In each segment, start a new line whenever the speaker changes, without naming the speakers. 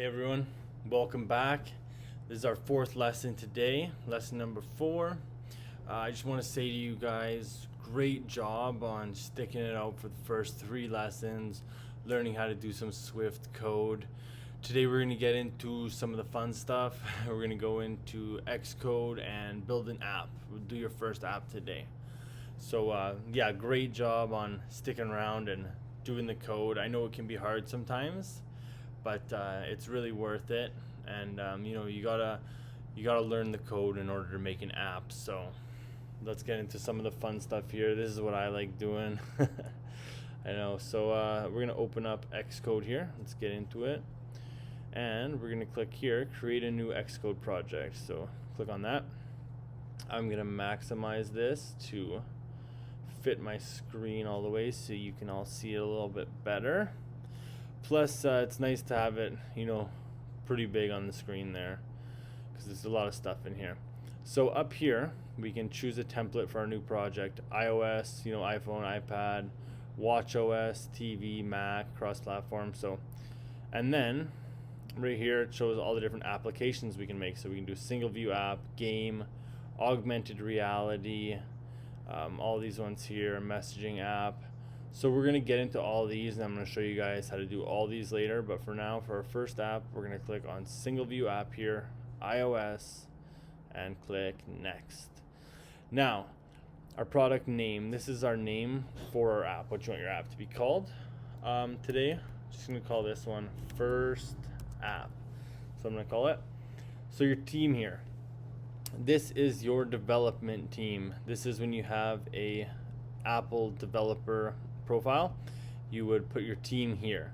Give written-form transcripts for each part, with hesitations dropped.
Hey everyone, welcome back. This is our fourth lesson today, lesson number 4. I just want to say to you guys, great job on sticking it out for the first 3 lessons, learning how to do some Swift code. Today we're going to get into some of the fun stuff. We're going to go into Xcode and build an app. We'll do your first app today. So yeah, great job on sticking around and doing the code. I know it can be hard sometimes, but it's really worth it. And you gotta learn the code in order to make an app. So let's get into some of the fun stuff here. This is what I like doing. I know. So we're gonna open up Xcode here. Let's get into it, and we're gonna click here, create a new Xcode project. So click on that. I'm gonna maximize this to fit my screen all the way so you can all see it a little bit better. Plus it's nice to have it pretty big on the screen there, because there's a lot of stuff in here. So up here we can choose a template for our new project: iOS, iPhone, iPad, watchOS, TV, Mac, cross-platform. So, and then right here it shows all the different applications we can make. So we can do single view app, game, augmented reality, all these ones here, messaging app. So we're going to get into all these, and I'm going to show you guys how to do all these later. But for now, for our first app, we're going to click on single view app here, iOS, and click next. Now, our product name, this is our name for our app, what you want your app to be called. Today, just going to call this one first app. So I'm going to call it. So your team here, this is your development team. This is when you have a Apple developer profile, you would put your team here.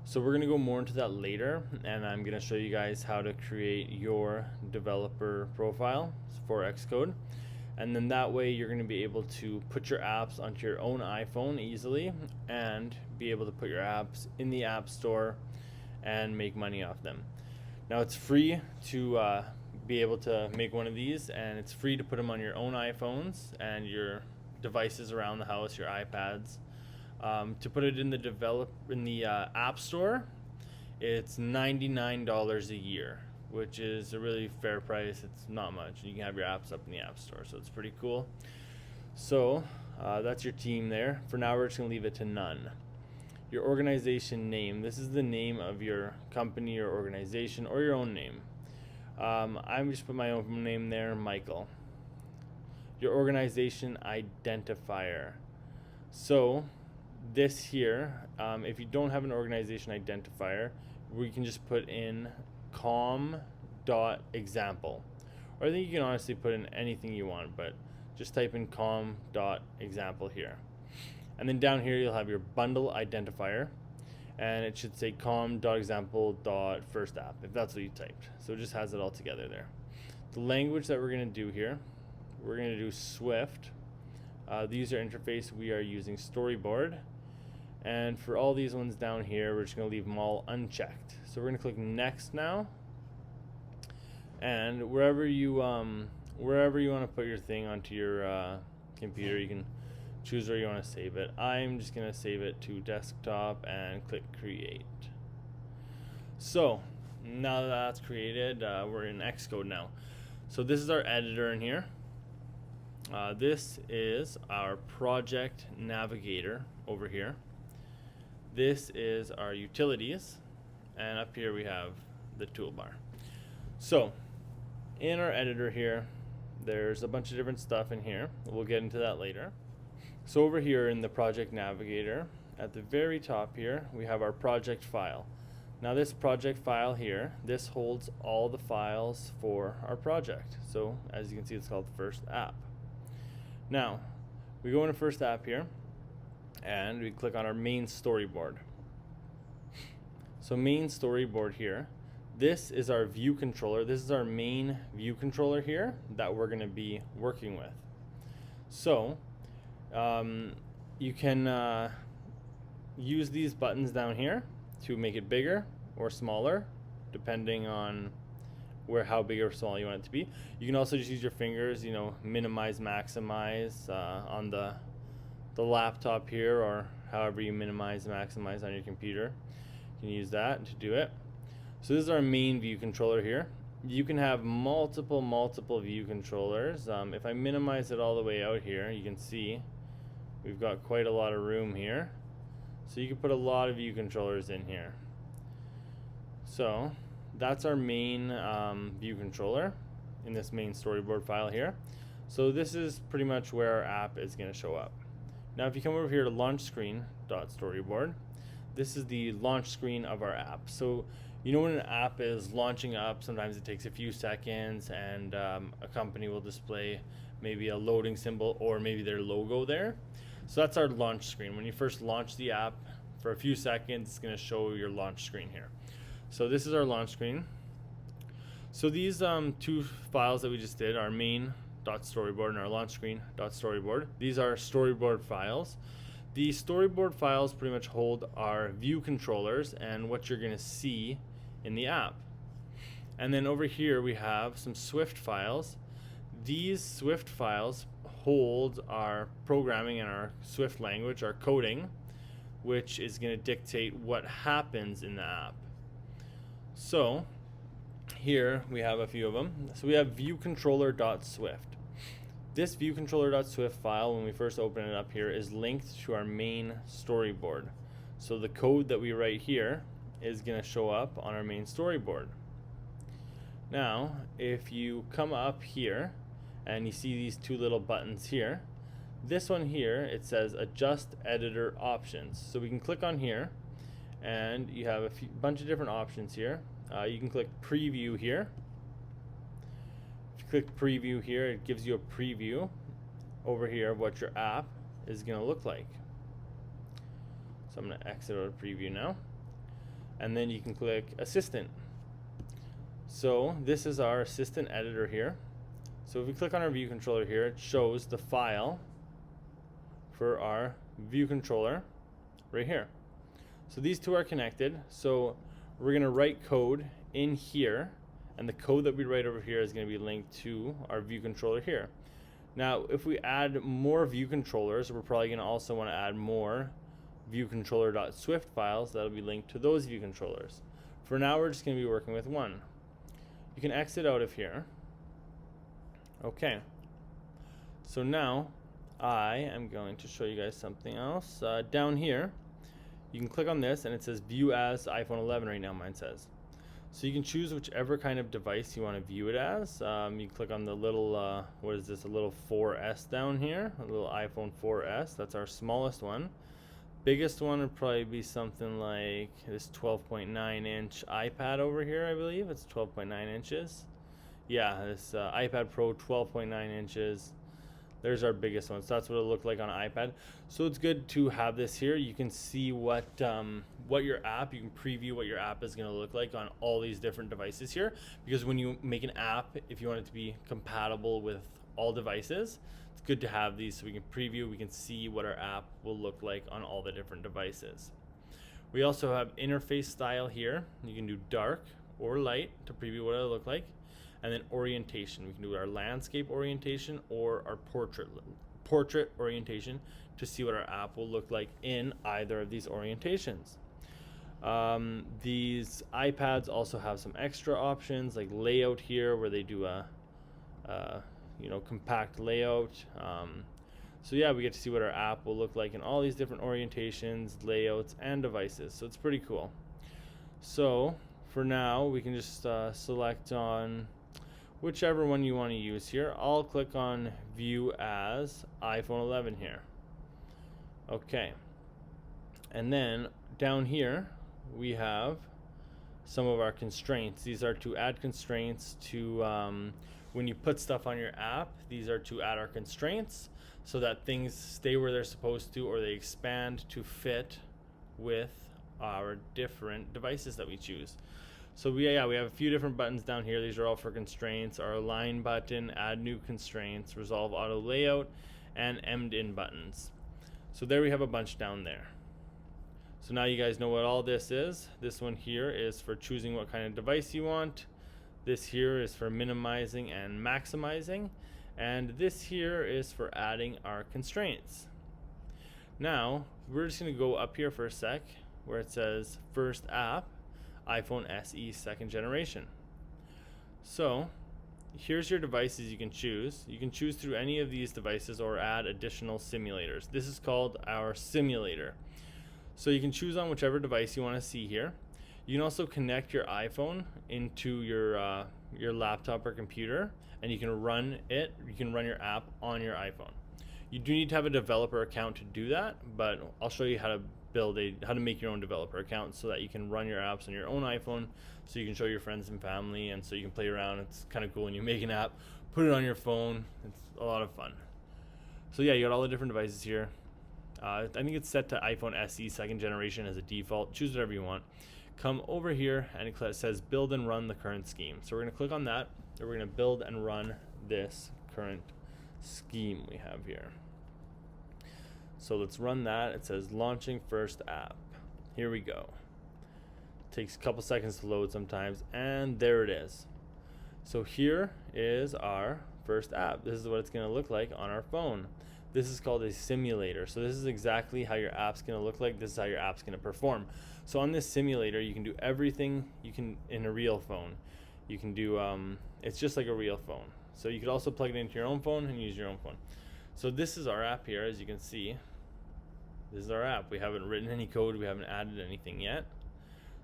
So we're going to go more into that later, and I'm going to show you guys how to create your developer profile for Xcode. And then that way you're going to be able to put your apps onto your own iPhone easily, and be able to put your apps in the App Store and make money off them. Now it's free to be able to make one of these, and it's free to put them on your own iPhones and your devices around the house, your iPads. To put it in the App Store, it's $99 a year, which is a really fair price. It's not much. You can have your apps up in the App Store, so it's pretty cool. So that's your team there. For now, we're just going to leave it to none. Your organization name, this is the name of your company or organization, or your own name. I'm just put my own name there, Michael. Your organization identifier. So this here, if you don't have an organization identifier, we can just put in com.example. Or I think you can honestly put in anything you want, but just type in com.example here. And then down here you'll have your bundle identifier, and it should say com.example.firstapp if that's what you typed. So it just has it all together there. The language that we're going to do here, we're going to do Swift. The user interface, we are using Storyboard. And for all these ones down here, we're just going to leave them all unchecked. So we're going to click next now. And wherever you want to put your thing onto your computer, you can choose where you want to save it. I'm just going to save it to desktop and click create. So now that that's created, we're in Xcode now. So this is our editor in here. This is our project navigator over here. This is our utilities, and up here we have the toolbar. So in our editor here, there's a bunch of different stuff in here. We'll get into that later. So over here in the project navigator, at the very top here, we have our project file. Now this project file here, this holds all the files for our project. So as you can see, it's called first app. Now, we go into first app here, and we click on our main storyboard. So main storyboard here, this is our Viewcontroller. This is our main Viewcontroller here that we're going to be working with. So you can use these buttons down here to make it bigger or smaller, depending on how big or small you want it to be. You can also just use your fingers, minimize, maximize on the laptop here, or however you minimize, maximize on your computer. You can use that to do it. So this is our main view controller here. You can have multiple view controllers. If I minimize it all the way out here, you can see we've got quite a lot of room here. So you can put a lot of view controllers in here. So that's our main view controller in this main storyboard file here. So this is pretty much where our app is going to show up. Now if you come over here to launch screen.storyboard, this is the launch screen of our app. So you know when an app is launching up, sometimes it takes a few seconds and a company will display maybe a loading symbol or maybe their logo there. So that's our launch screen. When you first launch the app, for a few seconds, it's going to show your launch screen here. So this is our launch screen. So these two files that we just did, our main.storyboard and our launch screen.storyboard, these are storyboard files. The storyboard files pretty much hold our view controllers and what you're going to see in the app. And then over here we have some Swift files. These Swift files hold our programming and our Swift language, our coding, which is going to dictate what happens in the app. So here we have a few of them. So we have viewcontroller.swift. This viewcontroller.swift file, when we first open it up here, is linked to our main storyboard. So the code that we write here is going to show up on our main storyboard. Now, if you come up here and you see these two little buttons here, this one here, it says adjust editor options. So we can click on here and you have a bunch of different options here. You can click preview here. If you click preview here, it gives you a preview over here of what your app is going to look like. So I'm going to exit out of preview now. And then you can click assistant. So this is our assistant editor here. So if we click on our view controller here, it shows the file for our view controller right here. So these two are connected. So we're going to write code in here, and the code that we write over here is going to be linked to our view controller here. Now if we add more view controllers, we're probably going to also want to add more viewcontroller.swift files that'll be linked to those view controllers. For now we're just going to be working with one. You can exit out of here. Okay, so now I am going to show you guys something else. Down here you can click on this and it says view as iPhone 11 right now, mine says. So you can choose whichever kind of device you want to view it as. You click on the little, what is this, a little 4S down here, a little iPhone 4S, that's our smallest one. Biggest one would probably be something like this 12.9 inch iPad over here, I believe. It's 12.9 inches. Yeah, this iPad Pro 12.9 inches. There's our biggest one. So that's what it'll look like on an iPad. So it's good to have this here. You can see what your app, you can preview what your app is going to look like on all these different devices here. Because when you make an app, if you want it to be compatible with all devices, it's good to have these so we can preview, we can see what our app will look like on all the different devices. We also have interface style here. You can do dark or light to preview what it'll look like. And then orientation, we can do our landscape orientation or our portrait orientation to see what our app will look like in either of these orientations. These iPads also have some extra options like layout here, where they do a compact layout. So yeah, we get to see what our app will look like in all these different orientations, layouts, and devices. So it's pretty cool. So for now, we can just select on whichever one you want to use here. I'll click on view as iPhone 11 here. Okay. And then down here we have some of our constraints. These are to add constraints to when you put stuff on your app. These are to add our constraints so that things stay where they're supposed to, or they expand to fit with our different devices that we choose. So we have a few different buttons down here. These are all for constraints. Our align button, add new constraints, resolve auto layout, and emmed in buttons. So there we have a bunch down there. So now you guys know what all this is. This one here is for choosing what kind of device you want. This here is for minimizing and maximizing. And this here is for adding our constraints. Now, we're just going to go up here for a sec where it says first app. iPhone SE 2nd generation. So here's your devices you can choose. You can choose through any of these devices or add additional simulators. This is called our simulator. So you can choose on whichever device you want to see here. You can also connect your iPhone into your laptop or computer, and you can run it. You can run your app on your iPhone. You do need to have a developer account to do that, but I'll show you how to make your own developer account so that you can run your apps on your own iPhone, so you can show your friends and family, and so you can play around. It's kind of cool when you make an app, put it on your phone. It's a lot of fun. So yeah, you got all the different devices here. I think it's set to iPhone SE 2nd generation as a default. Choose whatever you want. Come over here and it says build and run the current scheme. So we're going to click on that, and we're going to build and run this current scheme we have here. So let's run that. It says launching first app. Here we go. Takes a couple seconds to load sometimes, and there it is. So here is our first app. This is what it's going to look like on our phone. This is called a simulator. So this is exactly how your app's going to look like. This is how your app's going to perform. So on this simulator, you can do everything you can in a real phone. You can do, it's just like a real phone. So you could also plug it into your own phone and use your own phone. So this is our app here, as you can see. This is our app. We haven't written any code. We haven't added anything yet.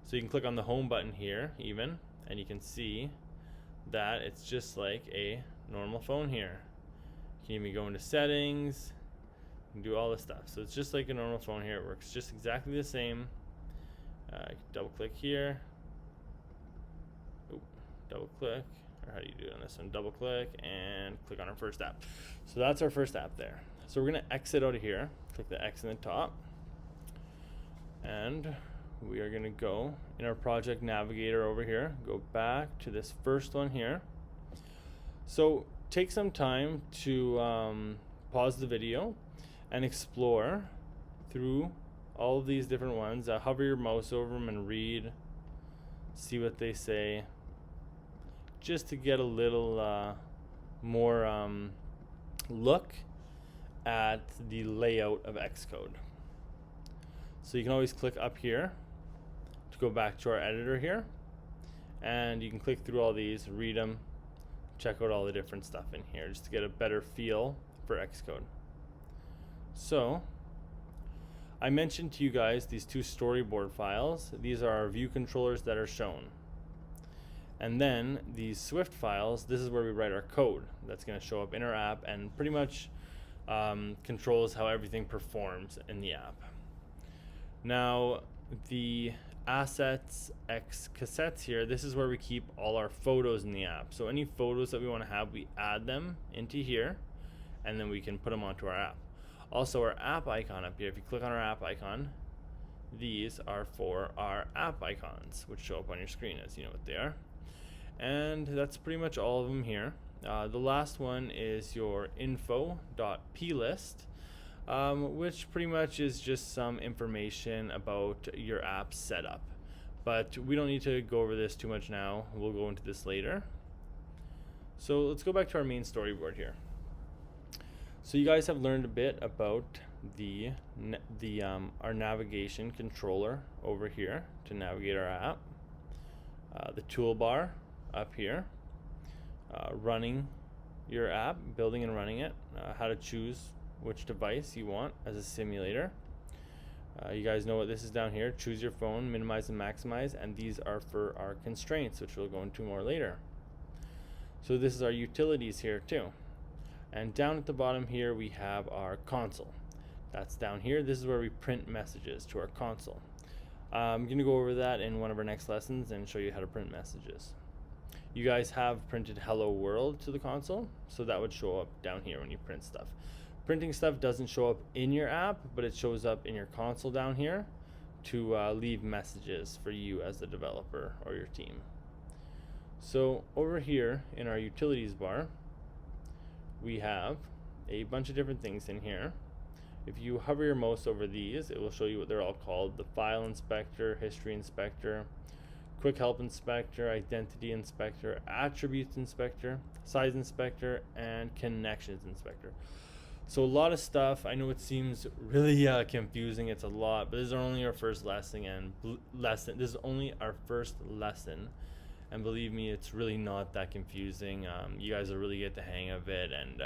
So you can click on the home button here even, and you can see that it's just like a normal phone here. You can even go into settings and do all this stuff. So it's just like a normal phone here. It works just exactly the same. Double click here. Ooh, double click. Or how do you do it on this one? Double click and click on our first app. So that's our first app there. So we're going to exit out of here. Click the X in the top. And we are going to go in our project navigator over here. Go back to this first one here. So take some time to pause the video and explore through all of these different ones. Hover your mouse over them and read, see what they say, just to get a little more look at the layout of Xcode. So you can always click up here to go back to our editor here, and you can click through all these, read them, check out all the different stuff in here just to get a better feel for Xcode. So I mentioned to you guys these two storyboard files. These are our view controllers that are shown. And then these Swift files, this is where we write our code that's going to show up in our app and pretty much controls how everything performs in the app. Now, the assets x cassettes here, this is where we keep all our photos in the app. So any photos that we want to have, we add them into here, and then we can put them onto our app. Also, our app icon up here, if you click on our app icon, these are for our app icons, which show up on your screen, as you know what they are. And that's pretty much all of them here. The last one is your info.plist, which pretty much is just some information about your app setup. But we don't need to go over this too much now. We'll go into this later. So let's go back to our main storyboard here. So you guys have learned a bit about our navigation controller over here to navigate our app. The toolbar up here, running your app, building and running it, how to choose which device you want as a simulator. You guys know what this is down here. Choose your phone, minimize and maximize, and these are for our constraints, which we'll go into more later. So this is our utilities here too. And down at the bottom here we have our console. That's down here. This is where we print messages to our console. I'm going to go over that in one of our next lessons and show you how to print messages. You guys have printed hello world to the console, so that would show up down here when you print stuff. Printing stuff doesn't show up in your app, but it shows up in your console down here to leave messages for you as the developer or your team. So over here in our utilities bar, we have a bunch of different things in here. If you hover your mouse over these, it will show you what they're all called: the file inspector, history inspector, quick help inspector, identity inspector, attributes inspector, size inspector, and connections inspector. So a lot of stuff. I know it seems really confusing. It's a lot, but this is only our first lesson, and this is only our first lesson, and believe me, it's really not that confusing. You guys will really get the hang of it, and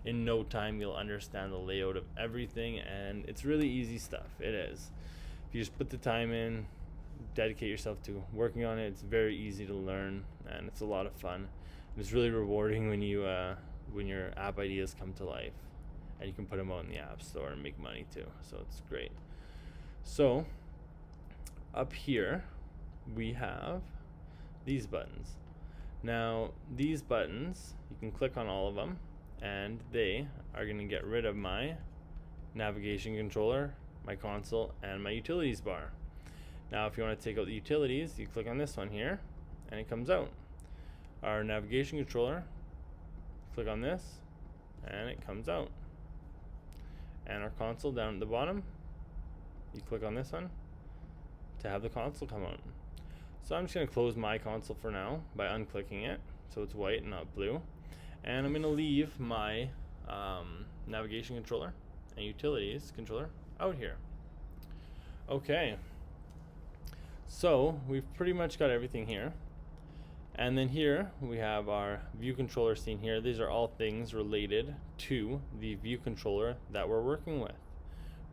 in no time you'll understand the layout of everything, and it's really easy stuff. It is. If you just put the time in, dedicate yourself to working on it, it's very easy to learn, and it's a lot of fun. It's really rewarding when your app ideas come to life, and you can put them out in the App Store and make money too. So it's great. So up here we have these buttons. Now these buttons, you can click on all of them, and they are going to get rid of my navigation controller, my console, and my utilities bar. Now if you want to take out the utilities, you click on this one here, and it comes out. Our navigation controller, click on this, and it comes out. And our console down at the bottom, you click on this one to have the console come out. So I'm just going to close my console for now by unclicking it so it's white and not blue. And I'm going to leave my navigation controller and utilities controller out here. Okay, so we've pretty much got everything here. And then here we have our view controller scene here. These are all things related to the view controller that we're working with,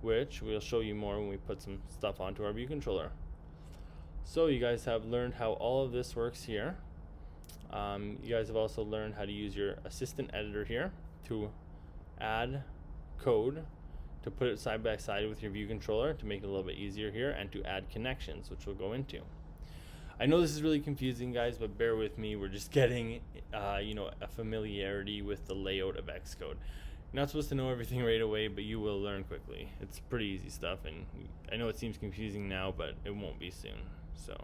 which we'll show you more when we put some stuff onto our view controller. So you guys have learned how all of this works here. You guys have also learned how to use your assistant editor here to add code, to put it side by side with your view controller to make it a little bit easier here, and to add connections, which we'll go into. I know this is really confusing, guys, but bear with me. We're just getting a familiarity with the layout of Xcode. You're not supposed to know everything right away, but you will learn quickly. It's pretty easy stuff, and I know it seems confusing now, but it won't be soon. So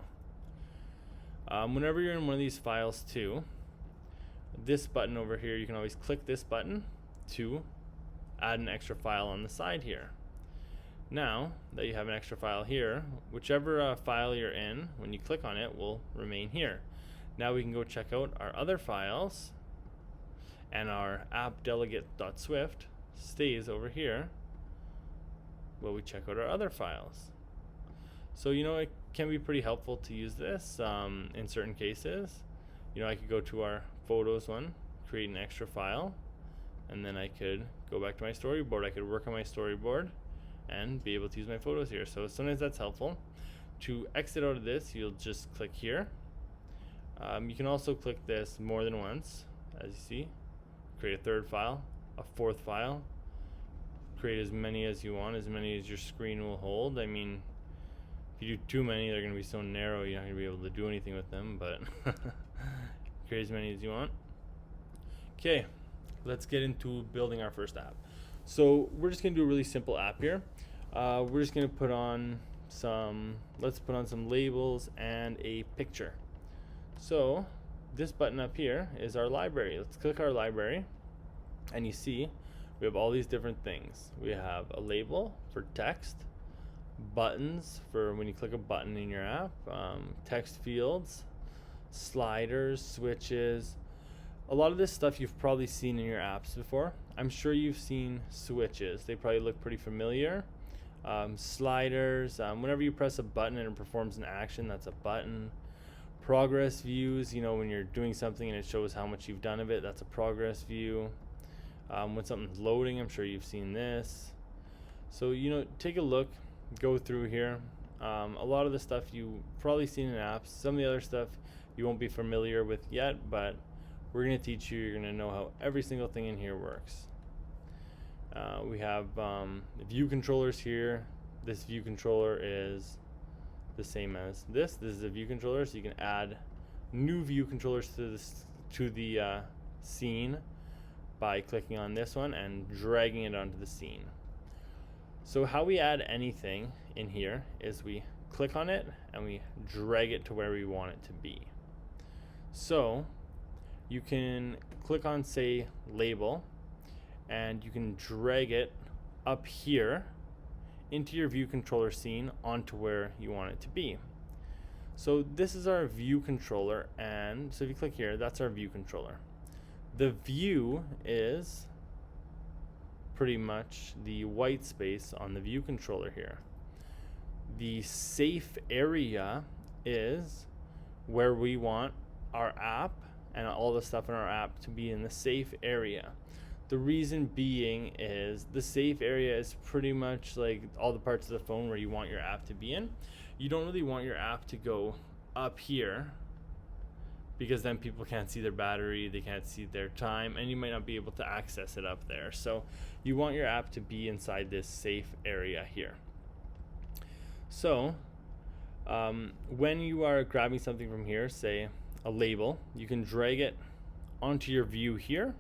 whenever you're in one of these files too, this button over here, you can always click this button to add an extra file on the side here. Now that you have an extra file here, whichever file you're in, when you click on it, will remain here. Now we can go check out our other files, and our app.delegate.swift stays over here while we check out our other files. So it can be pretty helpful to use this in certain cases. I could go to our photos one, create an extra file, and then I could go back to my storyboard. I could work on my storyboard and be able to use my photos here. So sometimes that's helpful. To exit out of this, you'll just click here. You can also click this more than once, as you see. Create a third file, a fourth file. Create as many as you want, as many as your screen will hold. I mean, if you do too many, they're going to be so narrow you're not going to be able to do anything with them, but create as many as you want. Okay, let's get into building our first app. So we're just going to do a really simple app here. We're just going to put on some labels and a picture. So this button up here is our library. Let's click our library, and you see we have all these different things. We have a label for text, buttons for when you click a button in your app, text fields, sliders, switches. A lot of this stuff you've probably seen in your apps before. I'm sure you've seen switches. They probably look pretty familiar. Sliders, whenever you press a button and it performs an action, that's a button. Progress views, when you're doing something and it shows how much you've done of it, that's a progress view. When something's loading, I'm sure you've seen this. So, take a look, go through here. A lot of the stuff you've probably seen in apps. Some of the other stuff you won't be familiar with yet, but we're going to teach you. You're going to know how every single thing in here works. We have view controllers here. This view controller is the same as this. This is a view controller, so you can add new view controllers to the scene by clicking on this one and dragging it onto the scene. So how we add anything in here is we click on it and we drag it to where we want it to be. So you can click on, say, label, and you can drag it up here into your view controller scene onto where you want it to be. So this is our view controller, and so if you click here, that's our view controller. The view is pretty much the white space on the view controller here. The safe area is where we want our app and all the stuff in our app to be in the safe area. The reason being is the safe area is pretty much like all the parts of the phone where you want your app to be in. You don't really want your app to go up here, because then people can't see their battery, they can't see their time, and you might not be able to access it up there. So you want your app to be inside this safe area here. So when you are grabbing something from here, say a label, you can drag it onto your view here,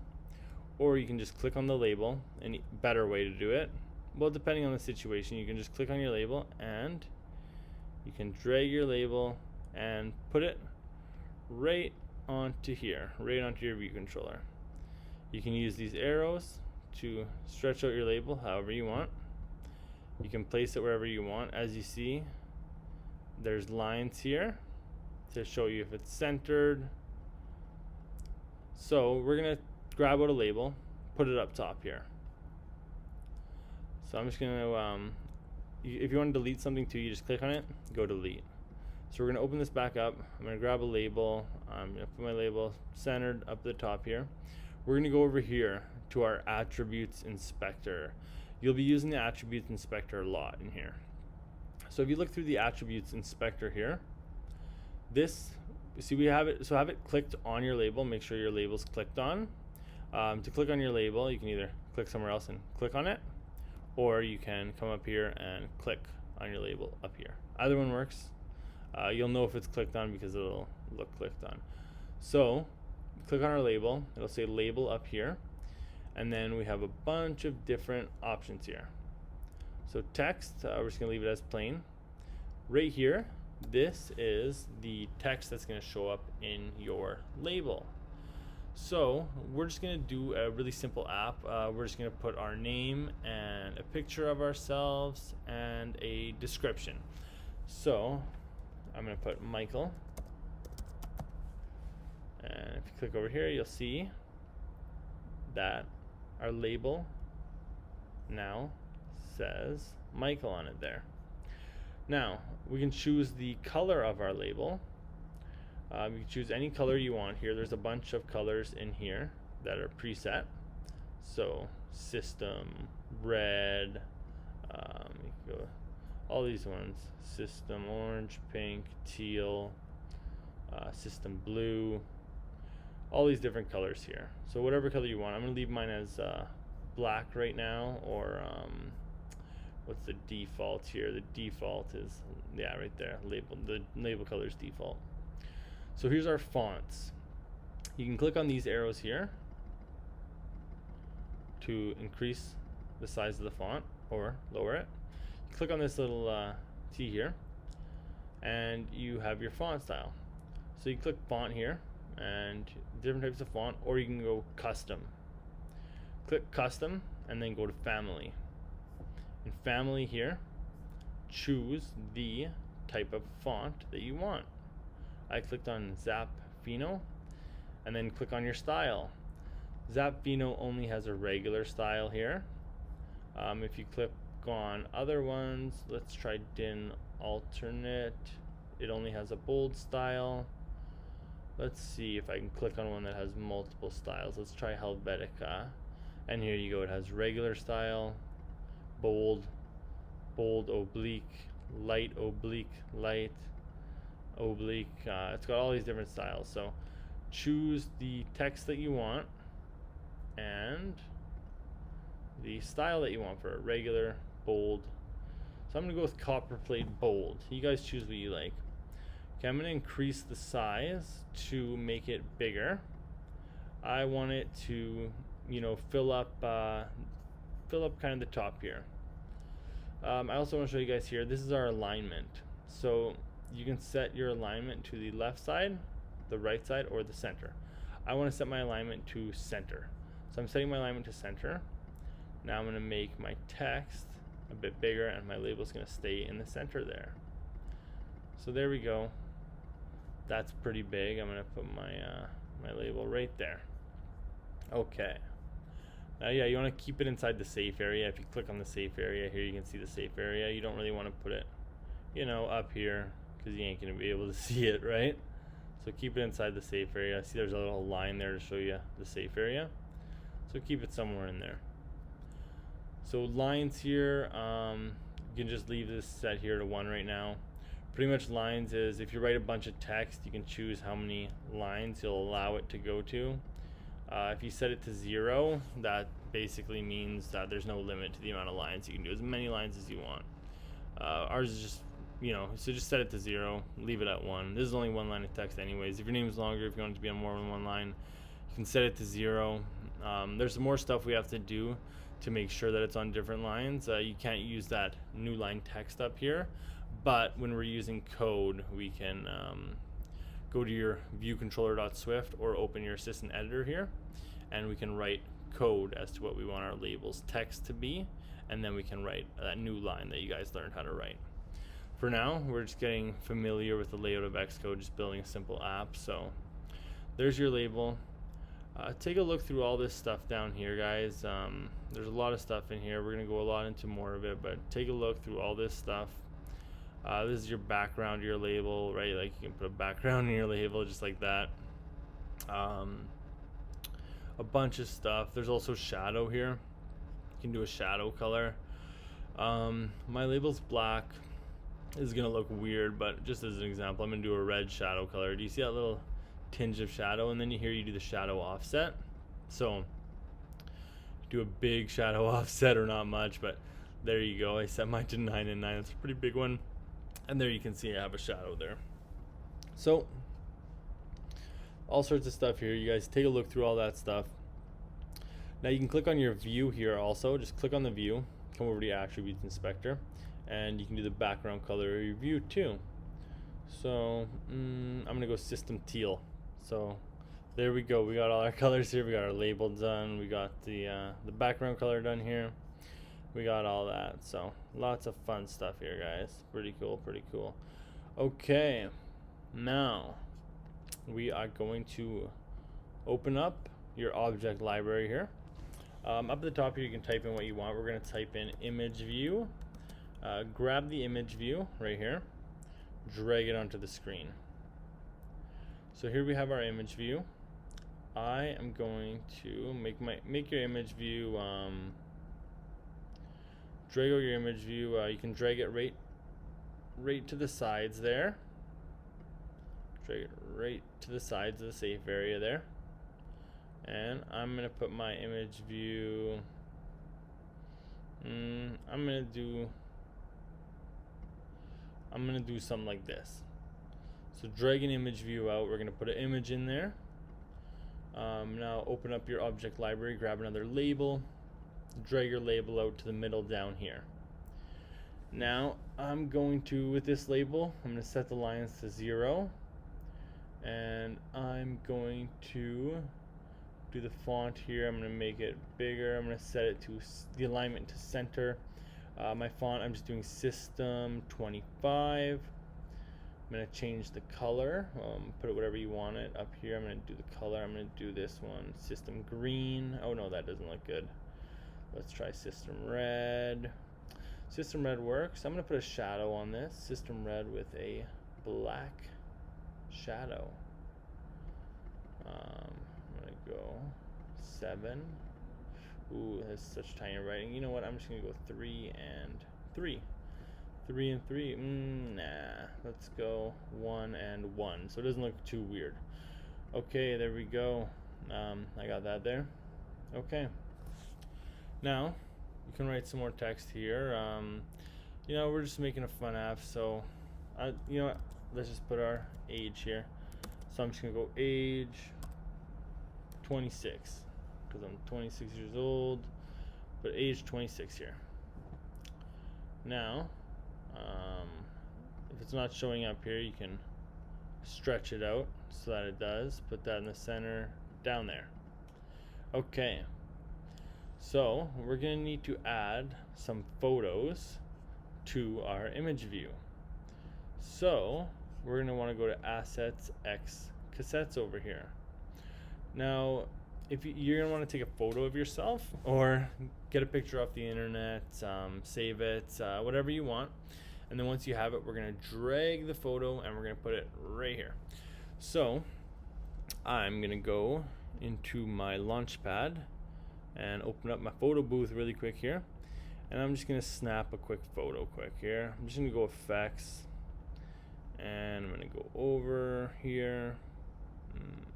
or you can just click on the label. Any better way to do it, well, depending on the situation, you can just click on your label and you can drag your label and put it right onto here, right onto your view controller. You can use these arrows to stretch out your label however you want. You can place it wherever you want. As you see, there's lines here to show you if it's centered. So we're gonna grab out a label, put it up top here. So I'm just gonna, if you want to delete something too, you just click on it, go delete. So we're gonna open this back up. I'm gonna grab a label. I'm gonna put my label centered up the top here. We're gonna go over here to our attributes inspector. You'll be using the attributes inspector a lot in here. So if you look through the attributes inspector here, this, see we have it, so have it clicked on your label, make sure your label's clicked on. To click on your label, you can either click somewhere else and click on it, or you can come up here and click on your label up here. Either one works. You'll know if it's clicked on because it'll look clicked on. So click on our label, it'll say label up here, and then we have a bunch of different options here. So text, we're just gonna leave it as plain. Right here, this is the text that's gonna show up in your label. So we're just gonna do a really simple app. We're just gonna put our name and a picture of ourselves and a description. So I'm gonna put Michael, and if you click over here, you'll see that our label now says Michael on it there. Now we can choose the color of our label. You can choose any color you want here. There's a bunch of colors in here that are preset. So system, red, you can go all these ones. System orange, pink, teal, system blue, all these different colors here. So whatever color you want. I'm gonna leave mine as black right now, or what's the default here? The default is, yeah, right there, label. The label color is default. So here's our fonts. You can click on these arrows here to increase the size of the font or lower it. You click on this little T here, and you have your font style. So you click font here, and different types of font, or you can go custom. Click custom, and then go to family. In family here, choose the type of font that you want. I clicked on Zapfino, and then click on your style. Zapfino only has a regular style here. If you click on other ones, let's try Din Alternate. It only has a bold style. Let's see if I can click on one that has multiple styles. Let's try Helvetica, and here you go. It has regular style, bold, bold oblique, light oblique, light oblique. It's got all these different styles. So choose the text that you want and the style that you want for it. Regular, bold. So I'm gonna go with copperplate bold. You guys choose what you like. Okay, I'm gonna increase the size to make it bigger. I want it to, you know, fill up kind of the top here. I also want to show you guys here, this is our alignment. So you can set your alignment to the left side, the right side, or the center. I want to set my alignment to center. So I'm setting my alignment to center. Now I'm going to make my text a bit bigger, and my label is going to stay in the center there. So there we go. That's pretty big. I'm going to put my my label right there. Okay. Yeah, you want to keep it inside the safe area. If you click on the safe area here, you can see the safe area. You don't really want to put it, up here, because you ain't going to be able to see it, right? So keep it inside the safe area. See, there's a little line there to show you the safe area. So keep it somewhere in there. So lines here, you can just leave this set here to 1 right now. Pretty much lines is, if you write a bunch of text, you can choose how many lines you'll allow it to go to. If you set it to 0, that basically means that there's no limit to the amount of lines. You can do as many lines as you want. Ours is just, so just set it to 0, leave it at 1. This is only 1 line of text anyways. If your name is longer, if you want it to be on more than 1 line, you can set it to 0. There's more stuff we have to do to make sure that it's on different lines. You can't use that new line text up here, but when we're using code, we can go to your Viewcontroller.swift or open your assistant editor here, and we can write code as to what we want our labels text to be, and then we can write that new line that you guys learned how to write. For now, we're just getting familiar with the layout of Xcode, just building a simple app. So there's your label. Take a look through all this stuff down here, guys. There's a lot of stuff in here. We're going to go a lot into more of it, but take a look through all this stuff. This is your background, your label, right? Like, you can put a background in your label just like that. A bunch of stuff. There's also shadow here. You can do a shadow color. My label's black. This is gonna look weird, but just as an example, I'm gonna do a red shadow color. Do you see that little tinge of shadow? And then you do the shadow offset. So do a big shadow offset, or not much, but there you go. I set mine to 9 and 9. It's a pretty big one. And there you can see I have a shadow there. So all sorts of stuff here. You guys take a look through all that stuff. Now you can click on your view here also. Just click on the view, come over to your attributes inspector, and you can do the background color of your view too. So I'm gonna go system teal. So there we go. We got all our colors here. We got our label done. We got the background color done here. We got all that. So lots of fun stuff here, guys. Pretty cool, pretty cool. Okay, now we are going to open up your object library here. Up at the top here, you can type in what you want. We're going to type in image view. Grab the image view right here, drag it onto the screen. So here we have our image view. I am going to make your image view, drag out your image view. You can drag it right to the sides there. Drag it right to the sides of the safe area there. And I'm gonna put my image view, I'm gonna do something like this. So drag an image view out. We're gonna put an image in there. Now open up your object library, grab another label, drag your label out to the middle down here. Now I'm going to, with this label, I'm going to set the lines to 0, and I'm going to do the font here. I'm going to make it bigger. I'm going to set it to the alignment to center. My font, I'm just doing System 25. I'm going to change the color. Put it whatever you want it. Up here, I'm going to do the color. I'm going to do this one, System Green. Oh no, that doesn't look good. Let's try System Red. System Red works. I'm going to put a shadow on this. System Red with a black shadow. I'm going to go 7. Ooh, that's such tiny writing. You know what? I'm just going to go 3 and 3. 3 and 3. Nah. Let's go 1 and 1. So it doesn't look too weird. Okay, there we go. I got that there. Okay. Now, you can write some more text here. We're just making a fun app, so you know what? Let's just put our age here. So I'm just gonna go age 26 because I'm 26 years old. But age 26 here. Now, if it's not showing up here, you can stretch it out so that it does. Put that in the center, down there. Okay. So we're going to need to add some photos to our image view. So we're going to want to go to Assets X Cassettes over here. Now, if you're gonna want to take a photo of yourself or get a picture off the internet, save it, whatever you want. And then once you have it, we're gonna drag the photo and we're gonna put it right here. So I'm gonna go into my Launchpad and open up my photo booth really quick here. And I'm just gonna snap a quick photo quick here. I'm just gonna go effects and I'm gonna go over here,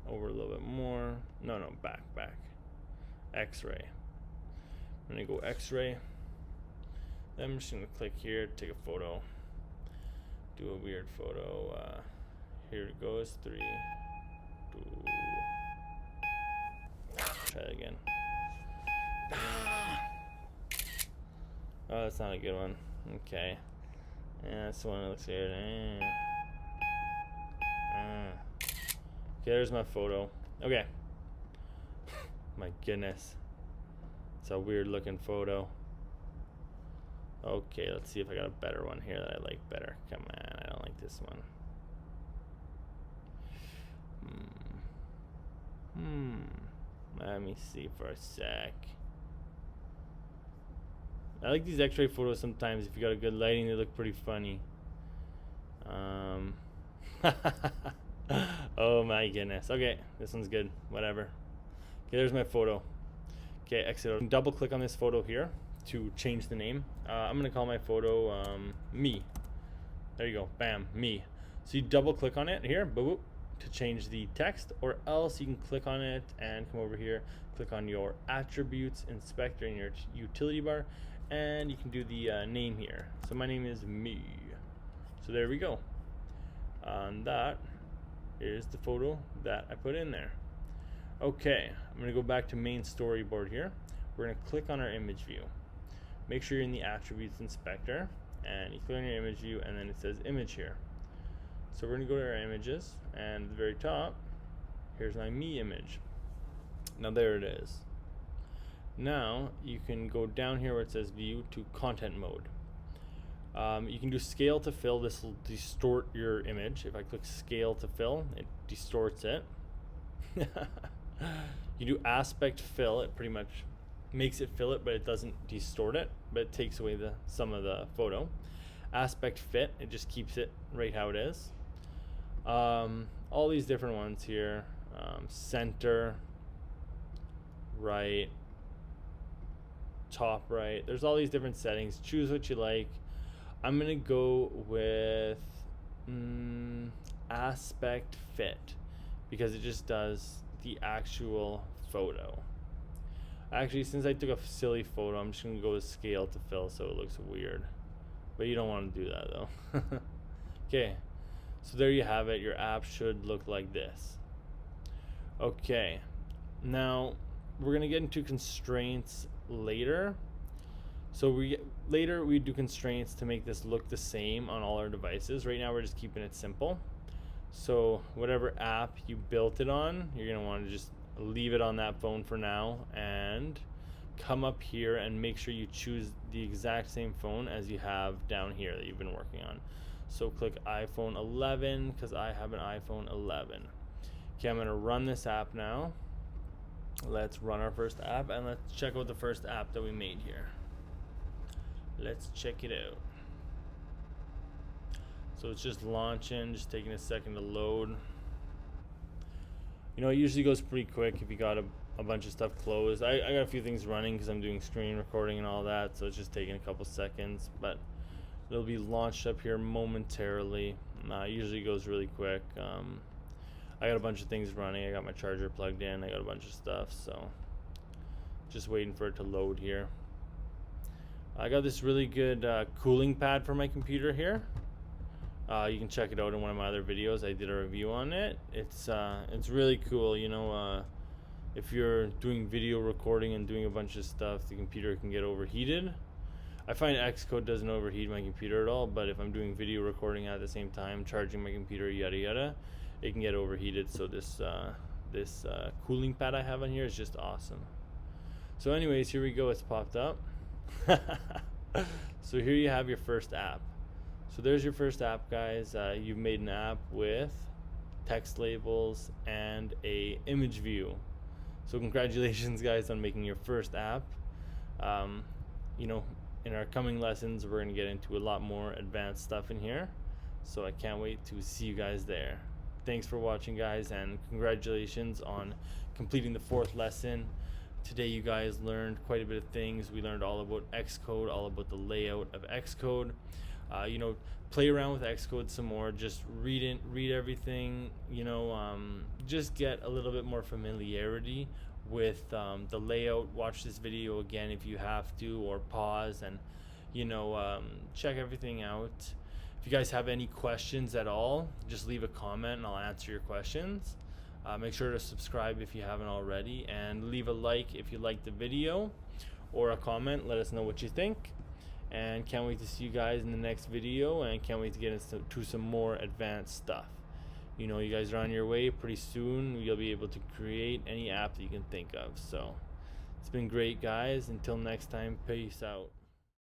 over a little bit more. No, back. X-ray. I'm gonna go X-ray. Then I'm just gonna click here, take a photo, do a weird photo. Here it goes, 3, 2. Try it again. Oh, that's not a good one. Okay. Yeah, that's the one that looks weird. Okay, there's my photo. Okay. My goodness. It's a weird looking photo. Okay, let's see if I got a better one here that I like better. Come on, I don't like this one. Let me see for a sec. I like these X-ray photos sometimes. If you got a good lighting, they look pretty funny. Oh my goodness. Okay, this one's good. Whatever. Okay, there's my photo. Okay, exit out. Double click on this photo here to change the name. I'm gonna call my photo me. There you go. Bam, me. So you double click on it here, boop, to change the text, or else you can click on it and come over here, click on your attributes inspector in your utility bar, and you can do the name here. So my name is me. So there we go. And that is the photo that I put in there. Okay, I'm gonna go back to main storyboard here. We're gonna click on our image view. Make sure you're in the attributes inspector, and you click on your image view, and then it says image here. So we're gonna go to our images, and at the very top, here's my me image. Now there it is. Now you can go down here where it says view to content mode. You can do scale to fill. This will distort your image. If I click scale to fill, it distorts it. You do aspect fill, it pretty much makes it fill it, but it doesn't distort it, but it takes away some of the photo. Aspect fit, it just keeps it right how it is. All these different ones here, center, right, top right, there's all these different settings. Choose what you like. I'm gonna go with aspect fit because it just does the actual photo. Actually, since I took a silly photo, I'm just gonna go with scale to fill so it looks weird, but you don't want to do that though. Okay, so there you have it. Your app should look like this. Okay, now we're gonna get into constraints later. So later we do constraints to make this look the same on all our devices. Right now we're just keeping it simple. So whatever app you built it on, you're gonna want to just leave it on that phone for now and come up here and make sure you choose the exact same phone as you have down here that you've been working on. So click iPhone 11 because I have an iPhone 11. Okay, I'm gonna run this app now. Let's run our first app and let's check out the first app that we made here. Let's check it out. So it's just launching, just taking a second to load. You know, it usually goes pretty quick if you got a bunch of stuff closed. I got a few things running because I'm doing screen recording and all that, so it's just taking a couple seconds, but it'll be launched up here momentarily. It usually goes really quick. I got a bunch of things running. I got my charger plugged in. I got a bunch of stuff, so just waiting for it to load here. I got this really good cooling pad for my computer here. You can check it out in one of my other videos. I did a review on it. It's really cool. You know, if you're doing video recording and doing a bunch of stuff, the computer can get overheated. I find Xcode doesn't overheat my computer at all, but if I'm doing video recording at the same time, charging my computer, yada yada, it can get overheated. So this cooling pad I have on here is just awesome. So anyways, here we go. It's popped up. So here you have your first app. So there's your first app, guys. You've made an app with text labels and a image view. So congratulations guys on making your first app. You know, in our coming lessons we're going to get into a lot more advanced stuff in here, so I can't wait to see you guys there. Thanks for watching guys, and congratulations on completing the 4th lesson. Today you guys learned quite a bit of things. We learned all about Xcode, all about the layout of Xcode. You know, play around with Xcode some more, just read everything, you know, just get a little bit more familiarity with the layout. Watch this video again if you have to, or pause and, you know, check everything out. If you guys have any questions at all, just leave a comment and I'll answer your questions. Make sure to subscribe if you haven't already, and leave a like if you liked the video, or a comment. Let us know what you think, and can't wait to see you guys in the next video, and can't wait to get into some more advanced stuff. You know, you guys are on your way. Pretty soon you'll be able to create any app that you can think of. So it's been great guys. Until next time, peace out.